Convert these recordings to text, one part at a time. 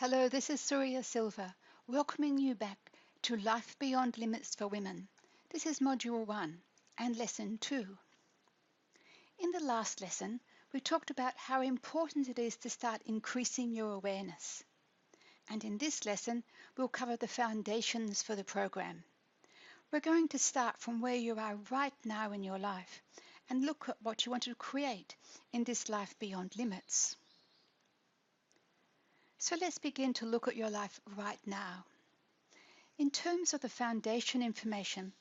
Hello, this is Surya Silva, welcoming you back to Life Beyond Limits for Women. This is Module 1 and Lesson 2. In the last lesson, we talked about how important it is to start increasing your awareness. And in this lesson, we'll cover the foundations for the program. We're going to start from where you are right now in your life and look at what you want to create in this life beyond limits. So let's begin to look at your life right now. In terms of the foundation information,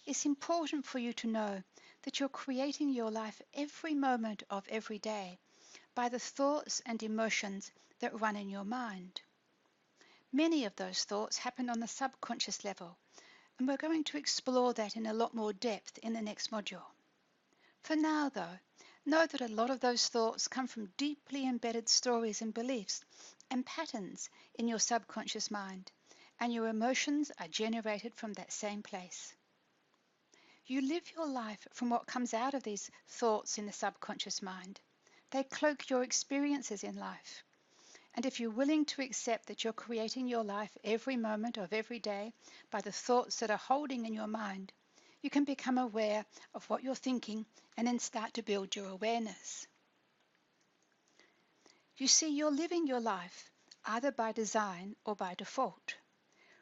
it's important for you to know that you're creating your life every moment of every day by the thoughts and emotions that run in your mind. Many of those thoughts happen on the subconscious level, and we're going to explore that in a lot more depth in the next module. For now, though, know that a lot of those thoughts come from deeply embedded stories and beliefs and patterns in your subconscious mind, and your emotions are generated from that same place. You live your life from what comes out of these thoughts in the subconscious mind. They cloak your experiences in life. And if you're willing to accept that you're creating your life every moment of every day by the thoughts that are holding in your mind, you can become aware of what you're thinking and then start to build your awareness. You see, you're living your life either by design or by default.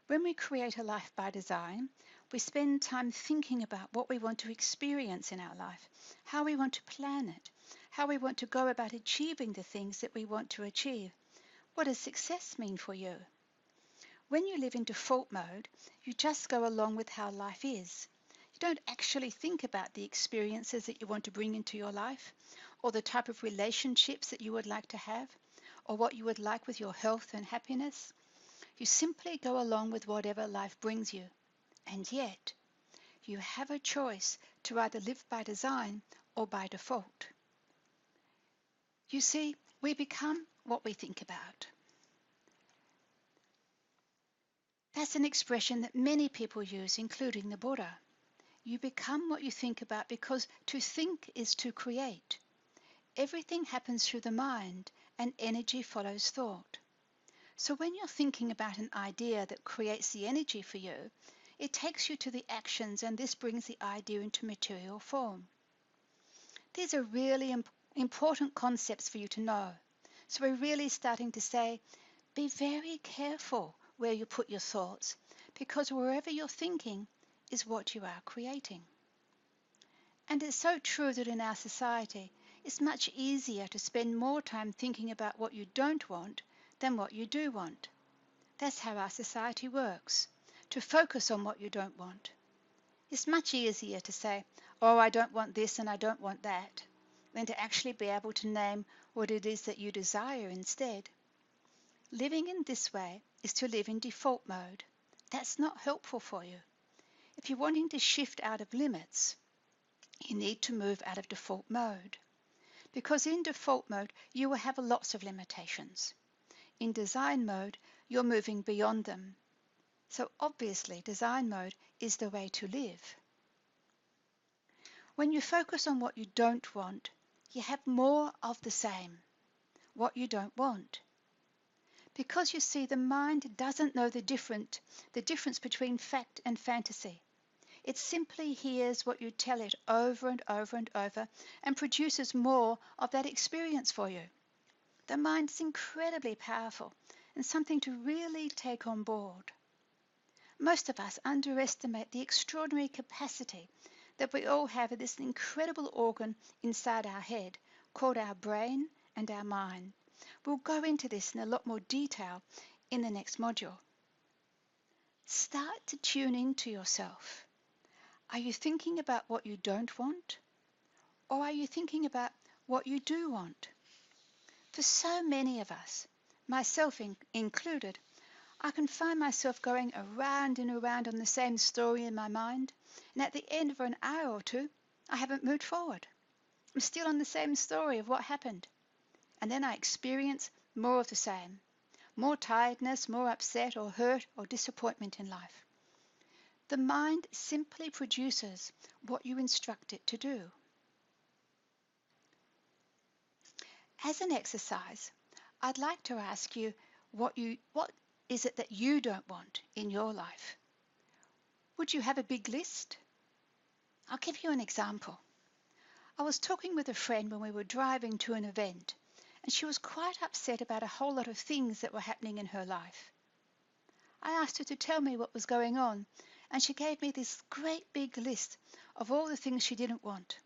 When we create a life by design, we spend time thinking about what we want to experience in our life, how we want to plan it, how we want to go about achieving the things that we want to achieve. What does success mean for you? When you live in default mode, you just go along with how life is. You don't actually think about the experiences that you want to bring into your life, or the type of relationships that you would like to have, or what you would like with your health and happiness. You simply go along with whatever life brings you. And yet, you have a choice to either live by design or by default. You see, we become what we think about. That's an expression that many people use, including the Buddha. You become what you think about because to think is to create. Everything happens through the mind, and energy follows thought. So when you're thinking about an idea that creates the energy for you, it takes you to the actions, and this brings the idea into material form. These are really important concepts for you to know. So we're really starting to say, be very careful where you put your thoughts, because wherever you're thinking is what you are creating. And it's so true that in our society, it's much easier to spend more time thinking about what you don't want than what you do want. That's how our society works, to focus on what you don't want. It's much easier to say, oh, I don't want this and I don't want that, than to actually be able to name what it is that you desire instead. Living in this way is to live in default mode. That's not helpful for you. If you're wanting to shift out of limits, you need to move out of default mode. Because in default mode, you will have lots of limitations. In design mode, you're moving beyond them. So obviously, design mode is the way to live. When you focus on what you don't want, you have more of the same, what you don't want. Because you see, the mind doesn't know the difference between fact and fantasy. It simply hears what you tell it over and over and over and produces more of that experience for you. The mind is incredibly powerful and something to really take on board. Most of us underestimate the extraordinary capacity that we all have of this incredible organ inside our head called our brain and our mind. We'll go into this in a lot more detail in the next module. Start to tune into yourself. Are you thinking about what you don't want? Or are you thinking about what you do want? For so many of us, myself included, I can find myself going around and around on the same story in my mind, and at the end of an hour or two, I haven't moved forward. I'm still on the same story of what happened. And then I experience more of the same, more tiredness, more upset or hurt or disappointment in life. The mind simply produces what you instruct it to do. As an exercise, I'd like to ask you, what is it that you don't want in your life? Would you have a big list? I'll give you an example. I was talking with a friend when we were driving to an event, and she was quite upset about a whole lot of things that were happening in her life. I asked her to tell me what was going on, and she gave me this great big list of all the things she didn't want.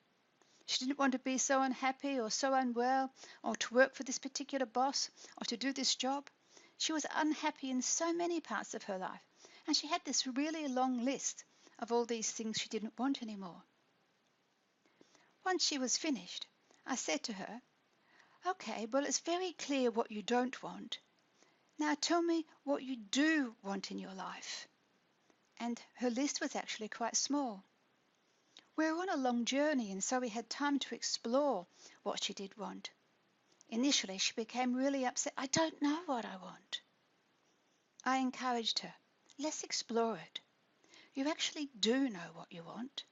She didn't want to be so unhappy or so unwell, or to work for this particular boss, or to do this job. She was unhappy in so many parts of her life, and she had this really long list of all these things she didn't want anymore. Once she was finished, I said to her, "Okay, well, it's very clear what you don't want. Now tell me what you do want in your life." And her list was actually quite small. We were on a long journey, and so we had time to explore what she did want. Initially, she became really upset. "I don't know what I want." I encouraged her. "Let's explore it. You actually do know what you want.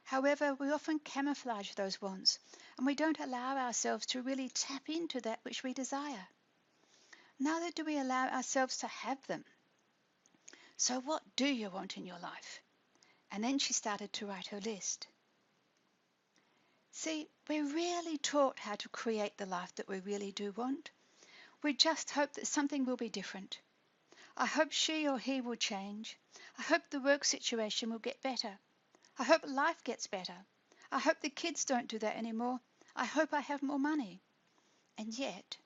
However, we often camouflage those wants, and we don't allow ourselves to really tap into that which we desire. Neither do we allow ourselves to have them. So what do you want in your life?" And then she started to write her list. See, we're rarely taught how to create the life that we really do want. We just hope that something will be different. I hope she or he will change. I hope the work situation will get better. I hope life gets better. I hope the kids don't do that anymore. I hope I have more money. And yet,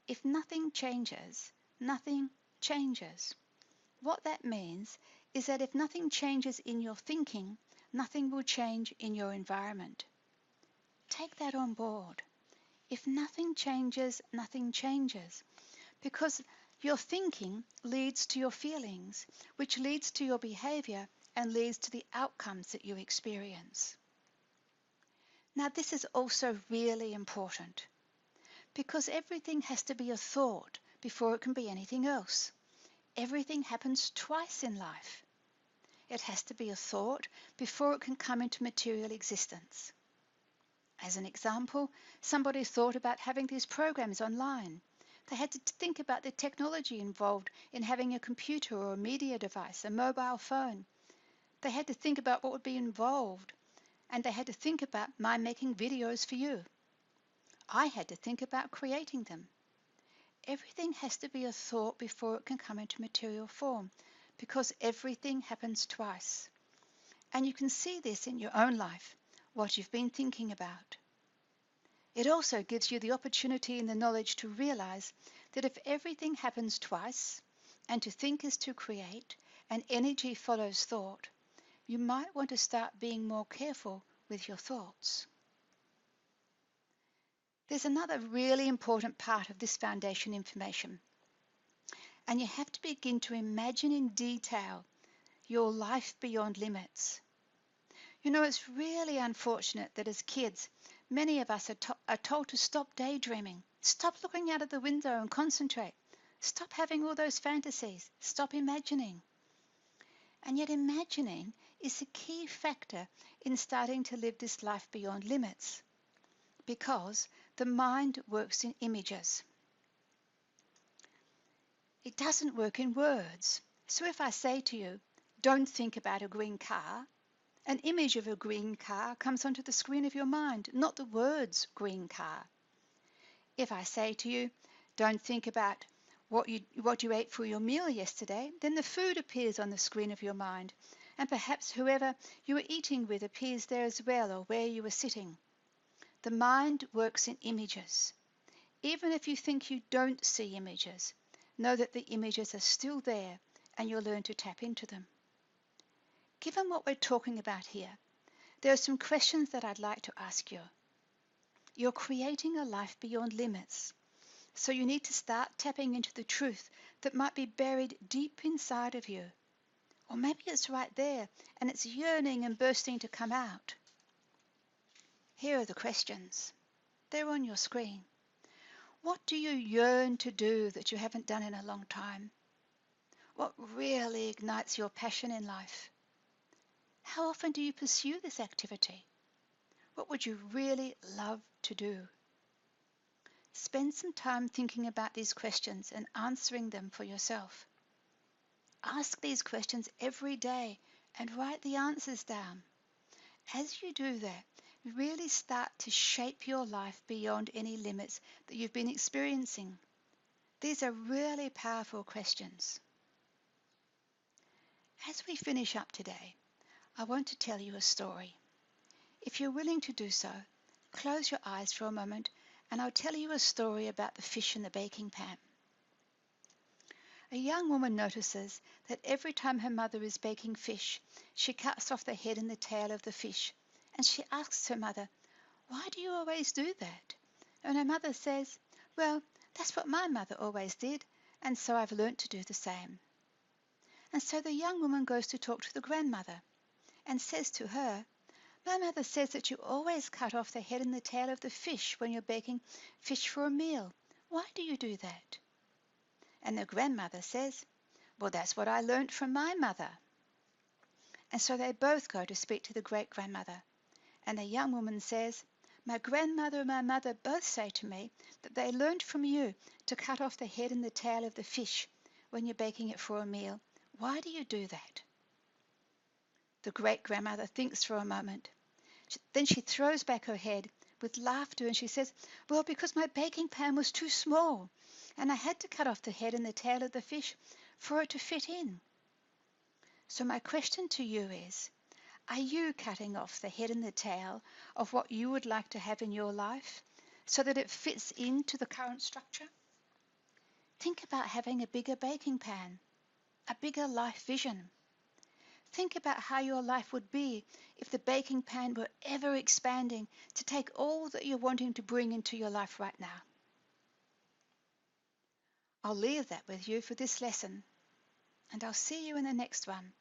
if nothing changes, nothing changes. What that means is that if nothing changes in your thinking, nothing will change in your environment. Take that on board. If nothing changes, nothing changes. Because your thinking leads to your feelings, which leads to your behavior and leads to the outcomes that you experience. Now, this is also really important because everything has to be a thought before it can be anything else. Everything happens twice in life. It has to be a thought before it can come into material existence. As an example, somebody thought about having these programs online. They had to think about the technology involved in having a computer or a media device, a mobile phone. They had to think about what would be involved, and they had to think about my making videos for you. I had to think about creating them. Everything has to be a thought before it can come into material form, because everything happens twice. And you can see this in your own life, what you've been thinking about. It also gives you the opportunity and the knowledge to realize that if everything happens twice, and to think is to create, and energy follows thought, you might want to start being more careful with your thoughts. There's another really important part of this foundation information, and you have to begin to imagine in detail your life beyond limits. You know, it's really unfortunate that as kids, many of us are told to stop daydreaming, stop looking out of the window and concentrate, stop having all those fantasies, stop imagining. And yet imagining is a key factor in starting to live this life beyond limits, because the mind works in images. It doesn't work in words. So if I say to you, "Don't think about a green car," an image of a green car comes onto the screen of your mind, not the words green car. If I say to you, "Don't think about what you ate for your meal yesterday," then the food appears on the screen of your mind, and perhaps whoever you were eating with appears there as well, or where you were sitting. The mind works in images. Even if you think you don't see images, know that the images are still there, and you'll learn to tap into them. Given what we're talking about here, there are some questions that I'd like to ask you. You're creating a life beyond limits, so you need to start tapping into the truth that might be buried deep inside of you. Or maybe it's right there and it's yearning and bursting to come out. Here are the questions. They're on your screen. What do you yearn to do that you haven't done in a long time? What really ignites your passion in life? How often do you pursue this activity? What would you really love to do? Spend some time thinking about these questions and answering them for yourself. Ask these questions every day and write the answers down. As you do that, you really start to shape your life beyond any limits that you've been experiencing. These are really powerful questions. As we finish up today, I want to tell you a story. If you're willing to do so, close your eyes for a moment and I'll tell you a story about the fish in the baking pan. A young woman notices that every time her mother is baking fish, she cuts off the head and the tail of the fish, and she asks her mother, "Why do you always do that?" And her mother says, "Well, that's what my mother always did, and so I've learnt to do the same." And so the young woman goes to talk to the grandmother and says to her, "My mother says that you always cut off the head and the tail of the fish when you're baking fish for a meal. Why do you do that?" And the grandmother says, "Well, that's what I learnt from my mother." And so they both go to speak to the great-grandmother. And the young woman says, "My grandmother and my mother both say to me that they learnt from you to cut off the head and the tail of the fish when you're baking it for a meal. Why do you do that?" The great-grandmother thinks for a moment. Then she throws back her head with laughter and she says, "Well, because my baking pan was too small and I had to cut off the head and the tail of the fish for it to fit in." So my question to you is, are you cutting off the head and the tail of what you would like to have in your life so that it fits into the current structure? Think about having a bigger baking pan, a bigger life vision. Think about how your life would be if the baking pan were ever expanding to take all that you're wanting to bring into your life right now. I'll leave that with you for this lesson, and I'll see you in the next one.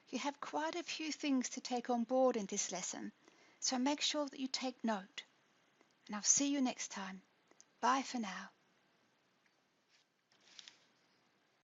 You have quite a few things to take on board in this lesson, so make sure that you take note. And I'll see you next time. Bye for now.